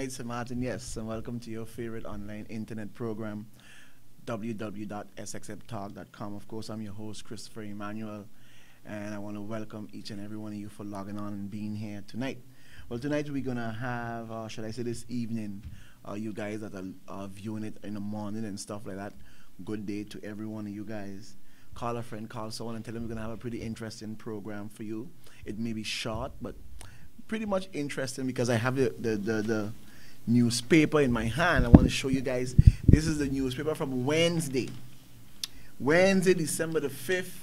night, Martin. Yes, and welcome to your favorite online internet program, www.sxmtalk.com. Of course, I'm your host, Christopher Emmanuel, and I want to welcome each and every one of you for logging on and being here tonight. Well, tonight we're going to have, should I say this evening, you guys that are viewing it in the morning and stuff like that, good day to every one of you guys. Call a friend, call someone, and tell them we're going to have a pretty interesting program for you. It may be short, but pretty much interesting because I have the newspaper in my hand. I want to show you guys. This is the newspaper from Wednesday, December the 5th,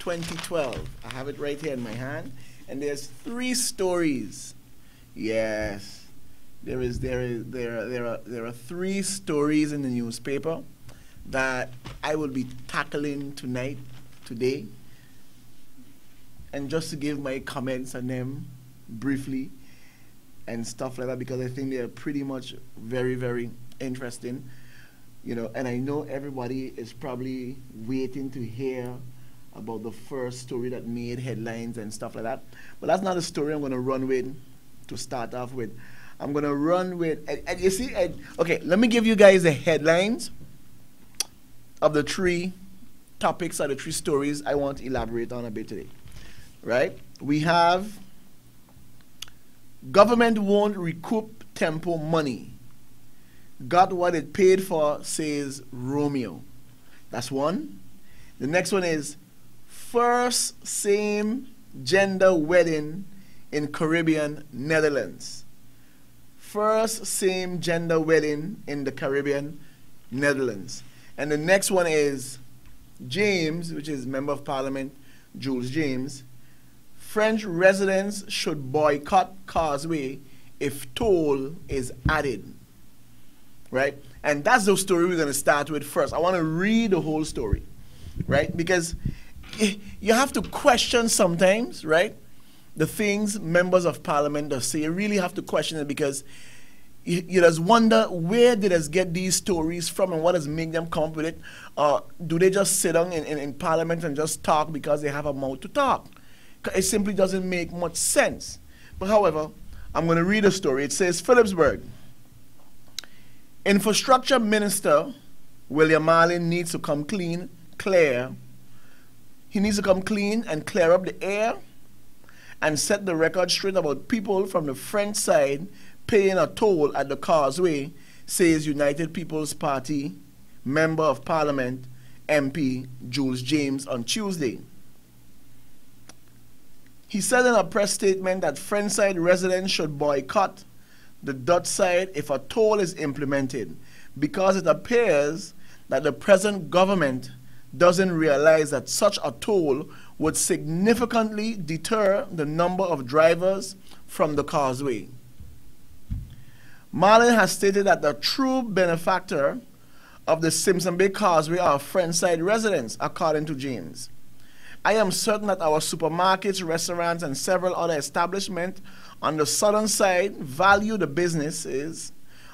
2012. I have it right here in my hand, and there's 3 stories. Yes, there are 3 stories in the newspaper that I will be tackling today, and just to give my comments on them briefly and stuff like that, because I think they are pretty much very, very interesting, you know. And I know everybody is probably waiting to hear about the first story that made headlines and stuff like that, but that's not a story I'm going to run with to start off with. I'm going to run with, and you see, okay, let me give you guys the headlines of the 3 topics or the 3 stories I want to elaborate on a bit today. Right? We have government won't recoup tempo money. Got what it paid for, says Romeo. That's one. The next one is first same gender wedding in Caribbean, Netherlands. First same gender wedding in the Caribbean, Netherlands. And the next one is James, which is Member of Parliament, Jules James. French residents should boycott causeway if toll is added. Right? And that's the story we're going to start with first. I want to read the whole story. Right? Because you have to question sometimes, right, the things members of parliament do say. You really have to question it, because you just wonder, where did us get these stories from and what has made them come up with it? Do they just sit down in parliament and just talk because they have a mouth to talk? It simply doesn't make much sense. But however, I'm going to read a story. It says, Phillipsburg. Infrastructure Minister William Marlin needs to come clear. He needs to come clean and clear up the air and set the record straight about people from the French side paying a toll at the causeway, says United People's Party Member of Parliament MP Jules James on Tuesday. He said in a press statement that French side residents should boycott the Dutch side if a toll is implemented, because it appears that the present government doesn't realize that such a toll would significantly deter the number of drivers from the causeway. Marlin has stated that the true benefactor of the Simpson Bay Causeway are French side residents, according to James. I am certain that our supermarkets, restaurants, and several other establishments on the southern side value the business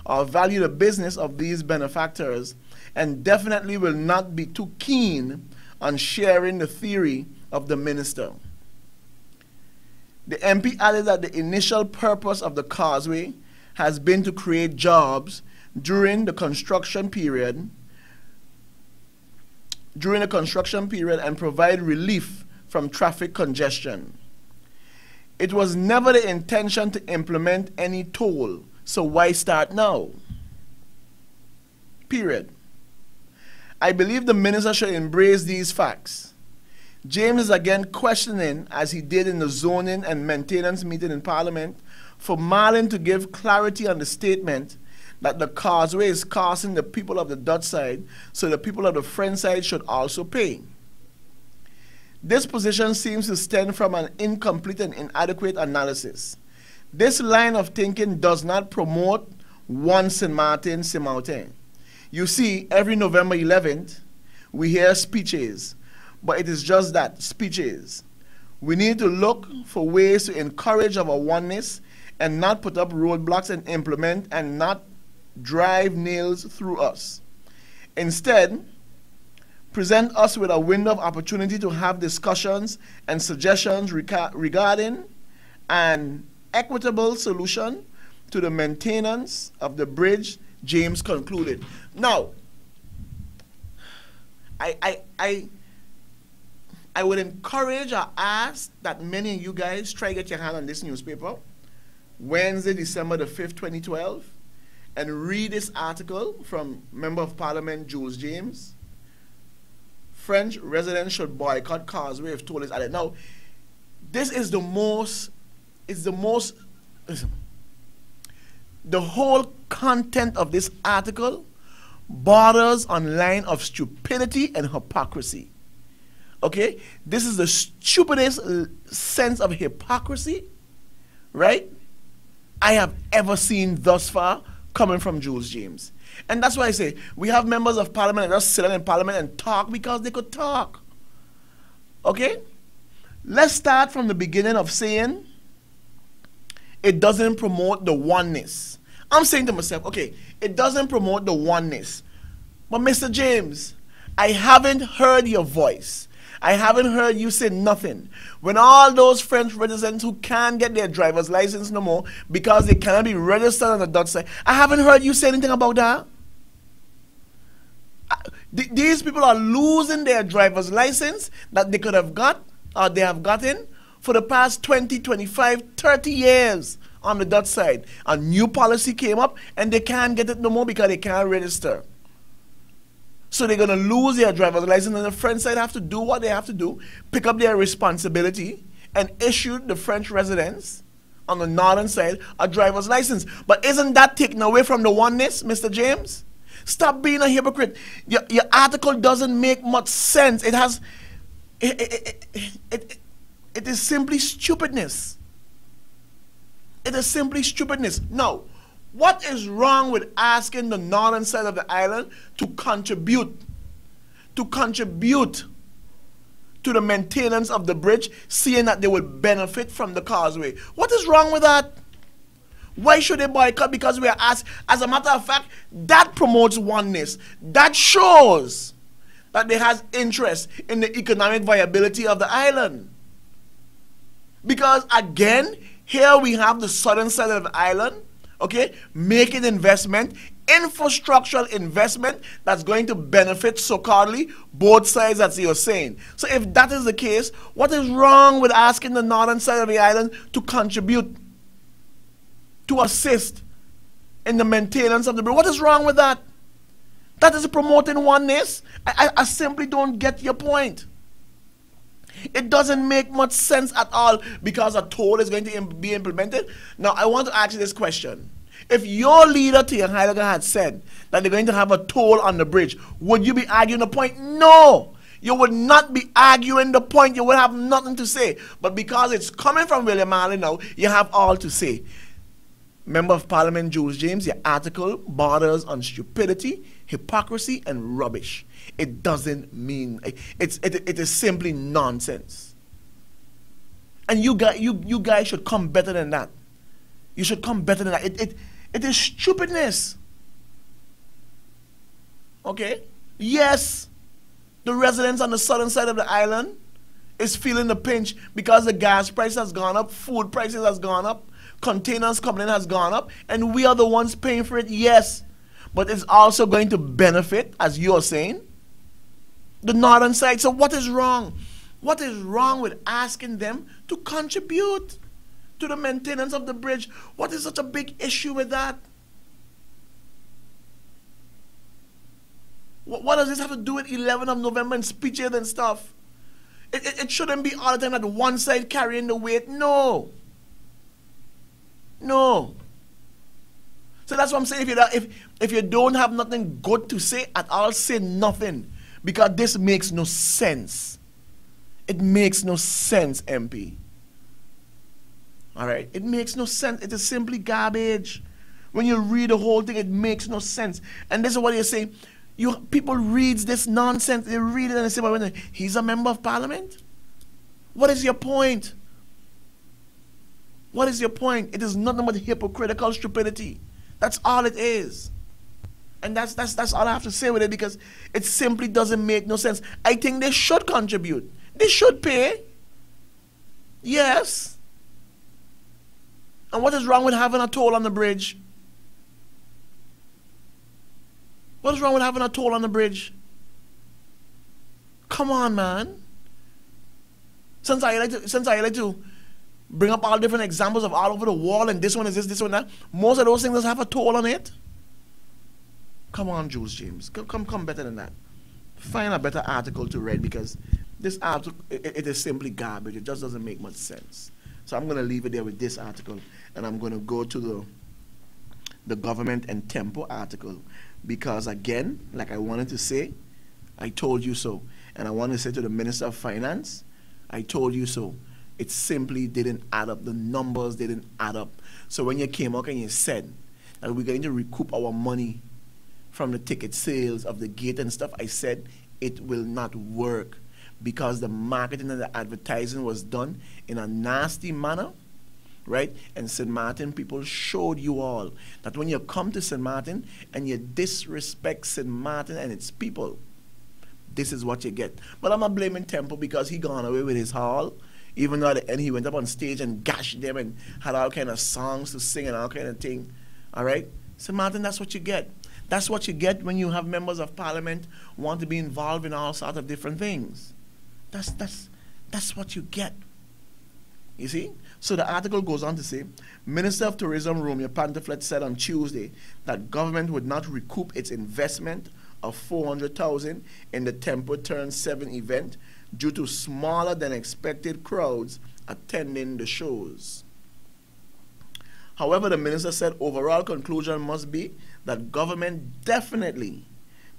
of these benefactors, and definitely will not be too keen on sharing the theory of the minister. The MP added that the initial purpose of the causeway has been to create jobs during the construction period and provide relief from traffic congestion. It was never the intention to implement any toll, so why start now? Period. I believe the minister should embrace these facts. James is again questioning, as he did in the zoning and maintenance meeting in Parliament, for Marlin to give clarity on the statement that the causeway is costing the people of the Dutch side, so the people of the French side should also pay. This position seems to stem from an incomplete and inadequate analysis. This line of thinking does not promote one Saint Martin, Saint Martin. You see, every November 11th, we hear speeches, but it is just that, speeches. We need to look for ways to encourage our oneness and not put up roadblocks and implement and not drive nails through us. Instead, present us with a window of opportunity to have discussions and suggestions regarding an equitable solution to the maintenance of the bridge, James concluded. Now, I would encourage or ask that many of you guys try to get your hand on this newspaper, Wednesday, December the 5th, 2012, and read this article from Member of Parliament Jules James. French residents should boycott causeway if toll is added. Now, this is the most, listen, the whole content of this article borders on line of stupidity and hypocrisy. Okay? This is the stupidest sense of hypocrisy, right, I have ever seen thus far coming from Jules James. And that's why I say we have members of Parliament that just sit in Parliament and talk because they could talk. Okay? Let's start from the beginning of saying it doesn't promote the oneness. I'm saying to myself, okay, it doesn't promote the oneness. But Mr. James, I haven't heard your voice. I haven't heard you say nothing. When all those French residents who can't get their driver's license no more because they cannot be registered on the Dutch side, I haven't heard you say anything about that. These people are losing their driver's license that they could have got, or they have gotten, for the past 20, 25, 30 years on the Dutch side. A new policy came up and they can't get it no more because they can't register. So they're going to lose their driver's license, and the French side have to do what they have to do, pick up their responsibility, and issue the French residents on the northern side a driver's license. But isn't that taken away from the oneness, Mr. James? Stop being a hypocrite. Your article doesn't make much sense. It has, it is simply stupidness. It is simply stupidness. Now, what is wrong with asking the northern side of the island to contribute to the maintenance of the bridge, seeing that they will benefit from the causeway? What is wrong with that? Why should they boycott? Because we are asked. As a matter of fact, that promotes oneness. That shows that they has interest in the economic viability of the island. Because again, here we have the southern side of the island, okay, making investment, infrastructural investment that's going to benefit so-called both sides, as you're saying. So if that is the case, what is wrong with asking the northern side of the island to contribute, to assist in the maintenance of the bridge? What is wrong with that? That is promoting oneness. I simply don't get your point. It doesn't make much sense at all because a toll is going to be implemented. Now, I want to ask you this question. If your leader, Tia Heidegger, had said that they're going to have a toll on the bridge, would you be arguing the point? No. You would not be arguing the point. You would have nothing to say. But because it's coming from William Marley now, you have all to say. Member of Parliament Jules James, your article borders on stupidity, hypocrisy, and rubbish. It doesn't mean, it is simply nonsense. And you guys should come better than that. You should come better than that. It is stupidness. Okay? Yes, the residents on the southern side of the island is feeling the pinch because the gas price has gone up, food prices has gone up, containers coming in has gone up, and we are the ones paying for it, yes. But it's also going to benefit, as you're saying, the northern side. So what is wrong? What is wrong with asking them to contribute to the maintenance of the bridge? What is such a big issue with that? What does this have to do with 11th of November and speeches and stuff? It shouldn't be all the time that one side carrying the weight. No. No. So that's what I'm saying. If you don't have nothing good to say at all, say nothing. Because this makes no sense. It makes no sense, MP. Alright? It makes no sense. It is simply garbage. When you read the whole thing, it makes no sense. And this is what you're saying. People read this nonsense. They read it and they say, well, he's a member of Parliament? What is your point? What is your point? It is nothing but hypocritical stupidity. That's all it is. And that's all I have to say with it, because it simply doesn't make no sense. I think they should contribute. They should pay. Yes. And what is wrong with having a toll on the bridge? What is wrong with having a toll on the bridge? Come on, man. Since I like to bring up all different examples of all over the wall, and this one is this one that, most of those things have a toll on it. Come on, Jules James. Come better than that. Find a better article to read, because this article, it is simply garbage. It just doesn't make much sense. So I'm going to leave it there with this article, and I'm going to go to the government and tempo article, because again, like I wanted to say, I told you so. And I want to say to the Minister of Finance, I told you so. It simply didn't add up. The numbers didn't add up. So when you came out and you said that we're going to recoup our money from the ticket sales of the gate and stuff, I said it will not work, because the marketing and the advertising was done in a nasty manner, right? And St. Martin people showed you all that when you come to St. Martin and you disrespect St. Martin and its people, this is what you get. But I'm not blaming Temple, because he gone away with his haul, even though at the end he went up on stage and gashed them and had all kind of songs to sing and all kind of thing. All right? St. Martin, that's what you get. That's what you get when you have members of parliament want to be involved in all sorts of different things. That's what you get. You see? So the article goes on to say, Minister of Tourism Romeo Pantaflet said on Tuesday that government would not recoup its investment of $400,000 in the Tempo Turn 7 event due to smaller than expected crowds attending the shows. However, the minister said overall conclusion must be that government definitely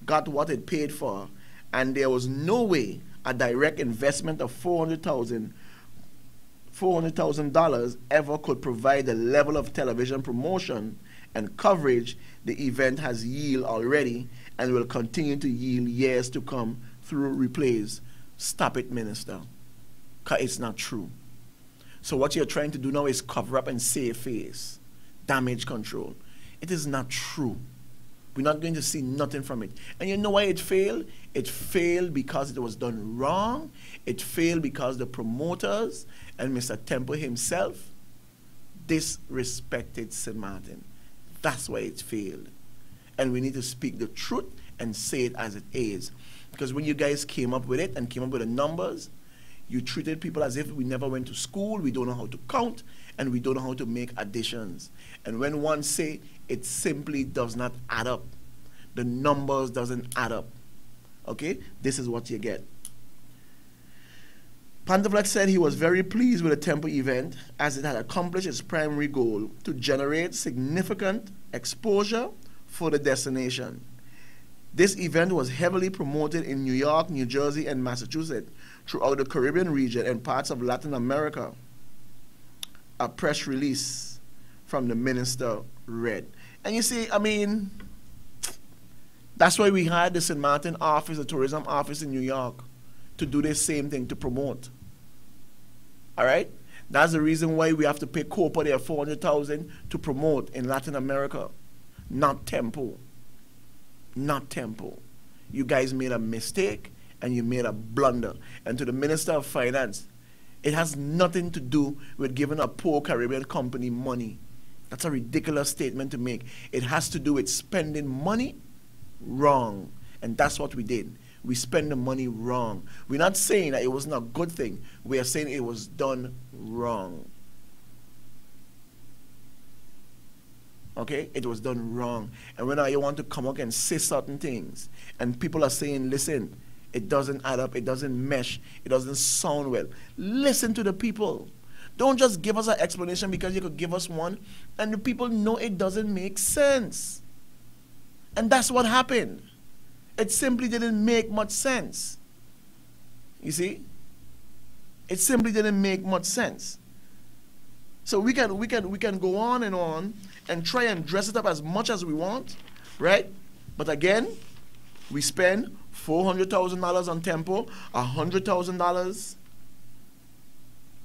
got what it paid for, and there was no way a direct investment of $400,000 ever could provide the level of television promotion and coverage the event has yielded already and will continue to yield years to come through replays. Stop it, minister, because it's not true. So what you're trying to do now is cover up and save face, damage control. It is not true. We're not going to see nothing from it. And you know why it failed? It failed because it was done wrong. It failed because the promoters and Mr. Temple himself disrespected St. Martin. That's why it failed. And we need to speak the truth and say it as it is. Because when you guys came up with it and came up with the numbers, you treated people as if we never went to school, we don't know how to count, and we don't know how to make additions. And when one say it simply does not add up, the numbers doesn't add up, okay? This is what you get. Pantaflet said he was very pleased with the Temple event as it had accomplished its primary goal to generate significant exposure for the destination. This event was heavily promoted in New York, New Jersey, and Massachusetts, throughout the Caribbean region and parts of Latin America. A press release from the minister read. And you see, I mean, that's why we had the St. Martin office, the tourism office in New York, to do the same thing, to promote. All right? That's the reason why we have to pay Copa there $400,000 to promote in Latin America. Not Tempo. Not Tempo. You guys made a mistake and you made a blunder. And to the Minister of Finance, it has nothing to do with giving a poor Caribbean company money. That's a ridiculous statement to make. It has to do with spending money wrong. And that's what we did. We spent the money wrong. We're not saying that it wasn't a good thing. We are saying it was done wrong. Okay? It was done wrong. And when you want to come up and say certain things, and people are saying, listen, it doesn't add up, it doesn't mesh, it doesn't sound well. Listen to the people. Don't just give us an explanation because you could give us one, and the people know it doesn't make sense. And that's what happened. It simply didn't make much sense. You see? It simply didn't make much sense. So we can go on and try and dress it up as much as we want, right? But again, we spend $400,000 on Tempo, $100,000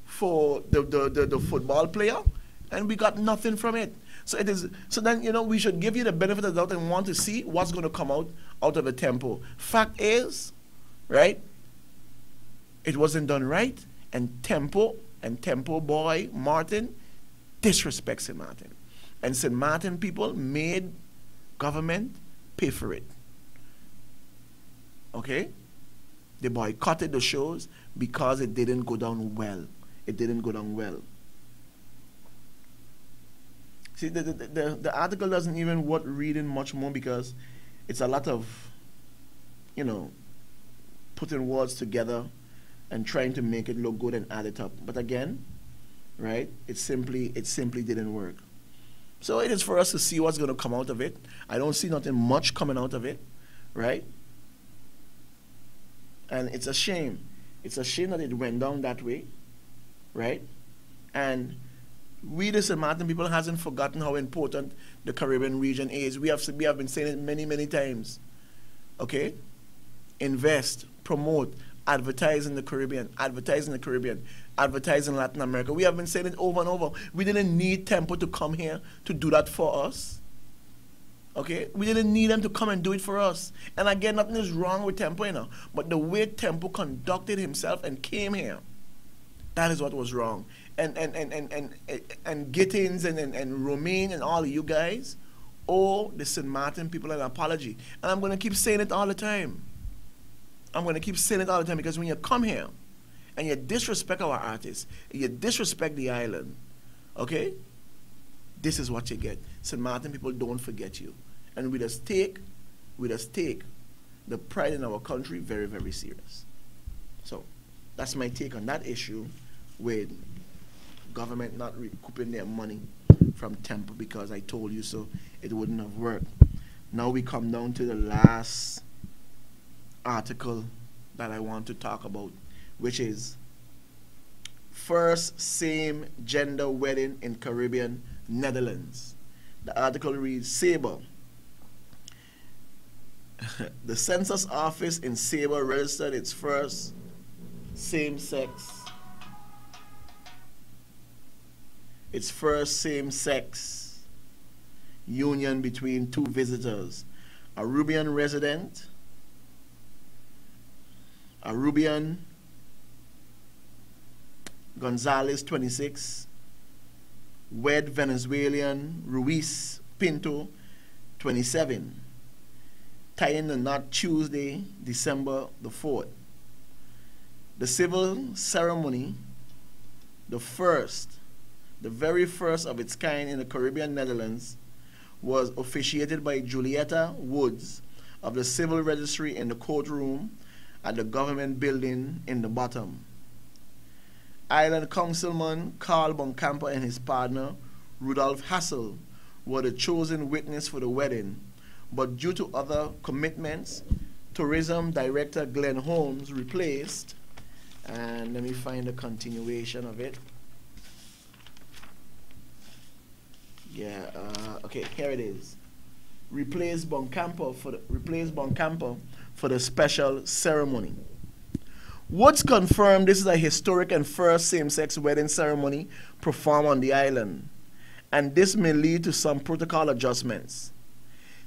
for the football player, and we got nothing from it. So it is. So then, you know, we should give you the benefit of the doubt and want to see what's going to come out of the Tempo. Fact is, right, it wasn't done right, and Tempo boy Martin disrespect St. Martin. And St. Martin people made government pay for it. Okay? They boycotted the shows because it didn't go down well. It didn't go down well. See, the article doesn't even worth reading much more because it's a lot of, you know, putting words together and trying to make it look good and add it up. But again, right, it simply didn't work. So it is for us to see what's going to come out of it. I don't see nothing much coming out of it, right? And it's a shame. It's a shame that it went down that way, right? And we, the St. Martin people, hasn't forgotten how important the Caribbean region is. We have been saying it many, many times. Okay? Invest, promote, advertise in the Caribbean, advertise in the Caribbean, advertise in Latin America. We have been saying it over and over. We didn't need Tempo to come here to do that for us. Okay? We didn't need them to come and do it for us. And again, nothing is wrong with Tempo, you know. But the way Tempo conducted himself and came here, that is what was wrong. And Gittins and Romaine and all of you guys owe the St. Martin people an apology. And I'm going to keep saying it all the time. I'm going to keep saying it all the time because when you come here and you disrespect our artists, you disrespect the island, okay, this is what you get. St. Martin people don't forget you. And we just take the pride in our country very, very serious. So that's my take on that issue with government not recouping their money from Tempo because I told you so. It wouldn't have worked. Now we come down to the last article that I want to talk about, which is first same-gender wedding in Caribbean, Netherlands. The article reads, Sabre. The census office in Sabre registered its first same-sex union between two visitors, a Arubian resident, Arubian Gonzalez, 26, wed Venezuelan Ruiz Pinto, 27, tying the knot Tuesday, December the 4th. The civil ceremony, the very first of its kind in the Caribbean Netherlands, was officiated by Julietta Woods of the Civil Registry in the courtroom at the government building in the bottom. Island Councilman Carl Boncampo and his partner, Rudolph Hassel, were the chosen witness for the wedding, but due to other commitments, Tourism Director Glenn Holmes replaced, and let me find the continuation of it. Yeah, okay, here it is. Replaced Boncampo for the special ceremony. Woods confirmed this is a historic and first same-sex wedding ceremony performed on the island, and this may lead to some protocol adjustments.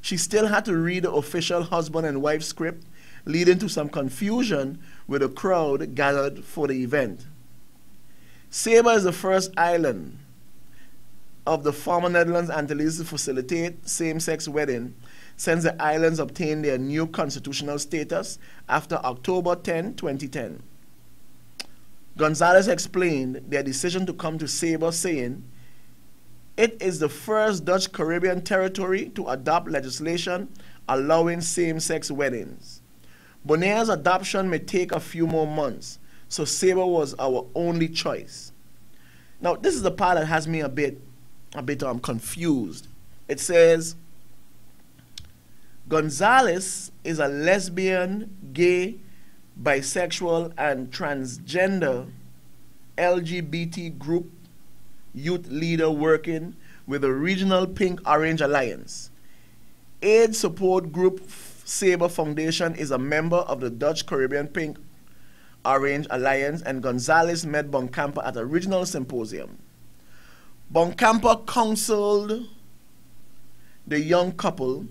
She still had to read the official husband and wife script, leading to some confusion with a crowd gathered for the event. Sabre is the first island of the former Netherlands Antilles to facilitate same-sex wedding since the islands obtained their new constitutional status after October 10, 2010. Gonzalez explained their decision to come to Sabre, saying, "It is the first Dutch Caribbean territory to adopt legislation allowing same-sex weddings. Bonaire's adoption may take a few more months, so Sabre was our only choice." Now, this is the part that has me a bit confused. It says, Gonzalez is a lesbian, gay, bisexual, and transgender LGBT group youth leader working with the regional Pink Orange Alliance. AIDS support group Sabre Foundation is a member of the Dutch Caribbean Pink Orange Alliance, and Gonzalez met Boncampo at a regional symposium. Boncampo counseled the young couple,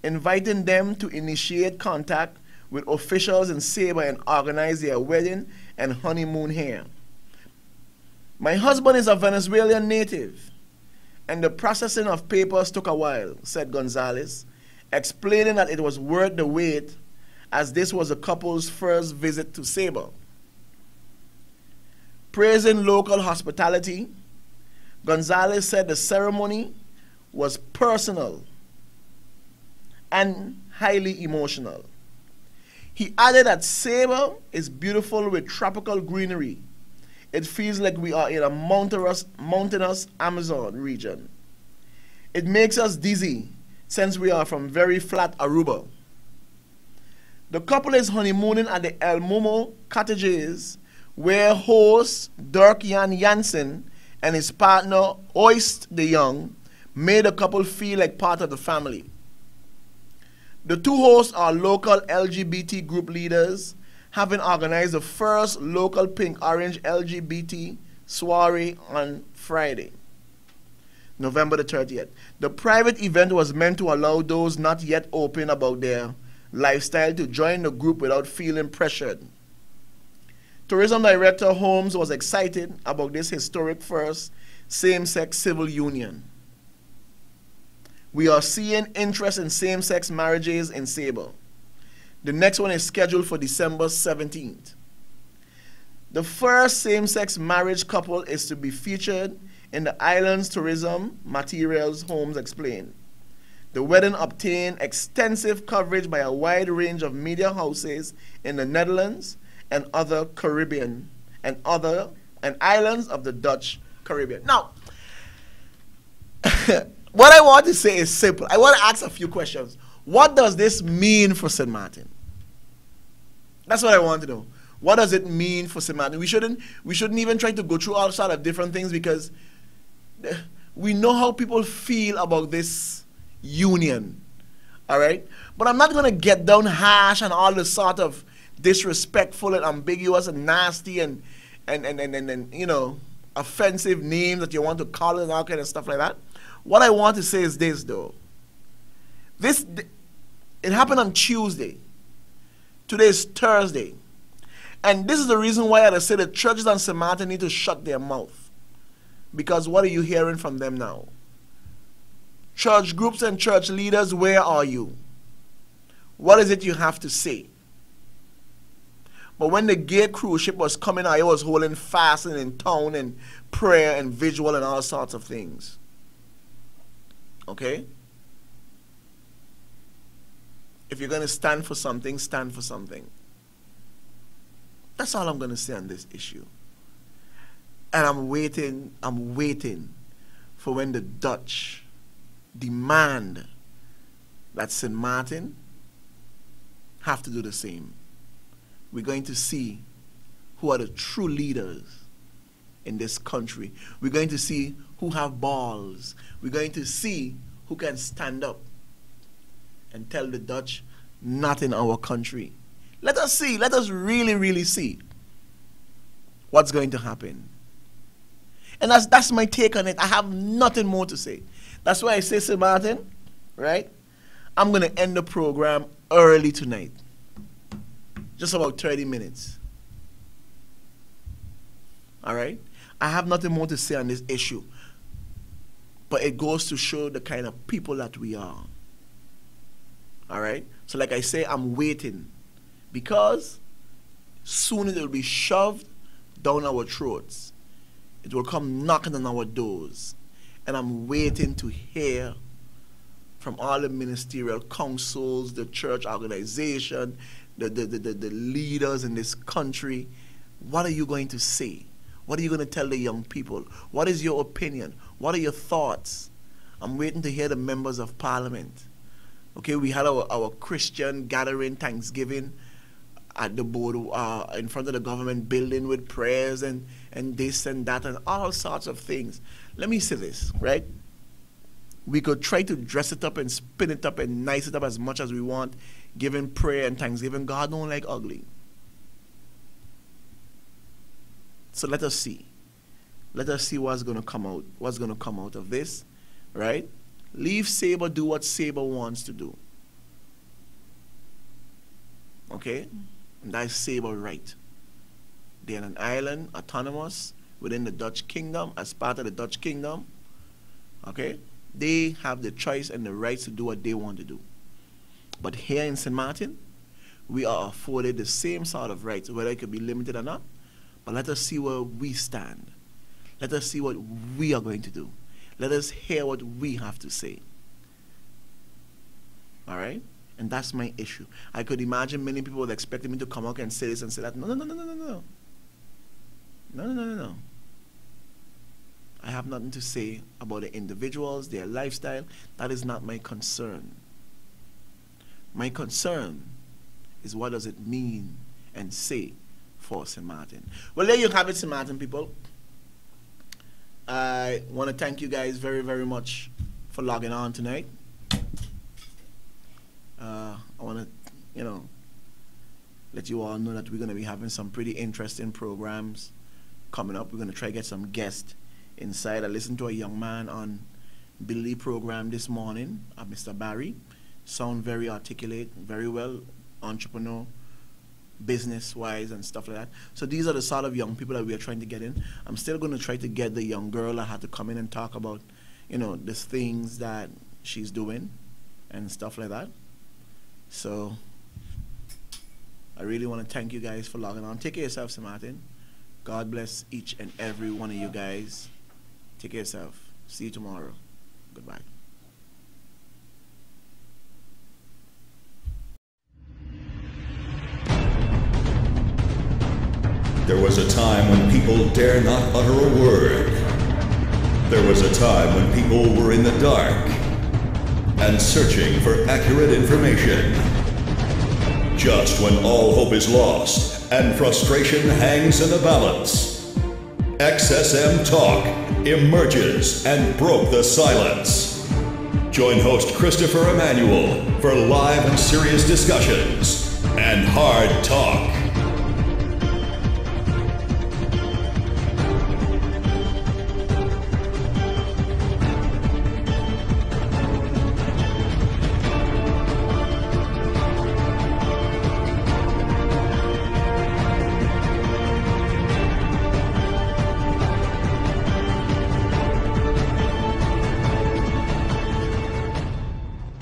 inviting them to initiate contact with officials in Sabre and organize their wedding and honeymoon here. "My husband is a Venezuelan native. and the processing of papers took a while, said Gonzalez, explaining that it was worth the wait as this was the couple's first visit to Saba. Praising local hospitality, Gonzalez said the ceremony was personal and highly emotional. He added that Saba is beautiful with tropical greenery. It feels like we are in a mountainous Amazon region. It makes us dizzy since we are from very flat Aruba. The couple is honeymooning at the El Momo cottages where host Dirk Jan Jansen and his partner Oyst de Jong made the couple feel like part of the family. The two hosts are local LGBT group leaders, having organized the first local pink-orange LGBT soiree on Friday, November the 30th. The private event was meant to allow those not yet open about their lifestyle to join the group without feeling pressured. Tourism Director Holmes was excited about this historic first same-sex civil union. We are seeing interest in same-sex marriages in Saba. The next one is scheduled for December 17th. The first same-sex marriage couple is to be featured in the island's tourism materials, Holmes explained. The wedding obtained extensive coverage by a wide range of media houses in the Netherlands and other Caribbean and islands of the Dutch Caribbean. Now, what I want to say is simple. I want to ask a few questions. What does this mean for St. Martin? That's what I want to know. What does it mean for St. Martin? We shouldn't even try to go through all sorts of different things because we know how people feel about this union. All right? But I'm not going to get down harsh and all the sort of disrespectful and ambiguous and nasty and you know, offensive names that you want to call it and all kind of stuff like that. What I want to say is this, though. It happened on Tuesday. Today is Thursday. And this is the reason why I say the churches on St. Martin need to shut their mouth. Because what are you hearing from them now? Church groups and church leaders, where are you? What is it you have to say? But when the gate cruise ship was coming out, it was holding fasting in town and prayer and visual and all sorts of things. Okay? If you're going to stand for something, stand for something. That's all I'm going to say on this issue. And I'm waiting for when the Dutch demand that St. Martin have to do the same. We're going to see who are the true leaders in this country. We're going to see who have balls. We're going to see who can stand up and tell the Dutch, not in our country. Let us see. Let us really, really see what's going to happen. And that's my take on it. I have nothing more to say. That's why I say, St. Martin, right? I'm going to end the program early tonight. Just about 30 minutes. All right? I have nothing more to say on this issue. But it goes to show the kind of people that we are. All right? So like I say, I'm waiting. Because soon it will be shoved down our throats. It will come knocking on our doors. And I'm waiting to hear from all the ministerial councils, the church organization, the leaders in this country. What are you going to say? What are you going to tell the young people? What is your opinion? What are your thoughts? I'm waiting to hear the members of parliament. Okay, we had our Christian gathering, Thanksgiving, at the board, in front of the government building with prayers and this and that and all sorts of things. Let me say this, right? We could try to dress it up and spin it up and nice it up as much as we want, giving prayer and thanksgiving. God don't like ugly. So let us see. Let us see what's going to come out. What's going to come out of this, right? Leave Saba do what Saba wants to do. Okay? And that's Saba right. They're an island, autonomous, within the Dutch kingdom, as part of the Dutch kingdom. Okay? They have the choice and the rights to do what they want to do. But here in St. Martin, we are afforded the same sort of rights, whether it could be limited or not. But let us see where we stand. Let us see what we are going to do. Let us hear what we have to say. All right? And that's my issue. I could imagine many people would expect me to come out and say this and say that. No, no, no, no, no, no, no. No, no, no, no, no. I have nothing to say about the individuals, their lifestyle. That is not my concern. My concern is what does it mean and say for St. Martin. Well, there you have it, St. Martin people. I want to thank you guys very, very much for logging on tonight. I want to, let you all know that we're going to be having some pretty interesting programs coming up. We're going to try to get some guests inside. I listened to a young man on Billy program this morning, Mr. Barry. Sound very articulate, very well, entrepreneur, business-wise and stuff like that. So these are the sort of young people that we are trying to get in. I'm still going to try to get the young girl that had to come in and talk about, the things that she's doing and stuff like that. So I really want to thank you guys for logging on. Take care of yourself, St. Martin. God bless each and every one of you guys. Take care of yourself. See you tomorrow. Goodbye. There was a time when people dare not utter a word. There was a time when people were in the dark and searching for accurate information. Just when all hope is lost and frustration hangs in the balance, Sxmtalk emerges and broke the silence. Join host Christopher Emmanuel for live and serious discussions and hard talk.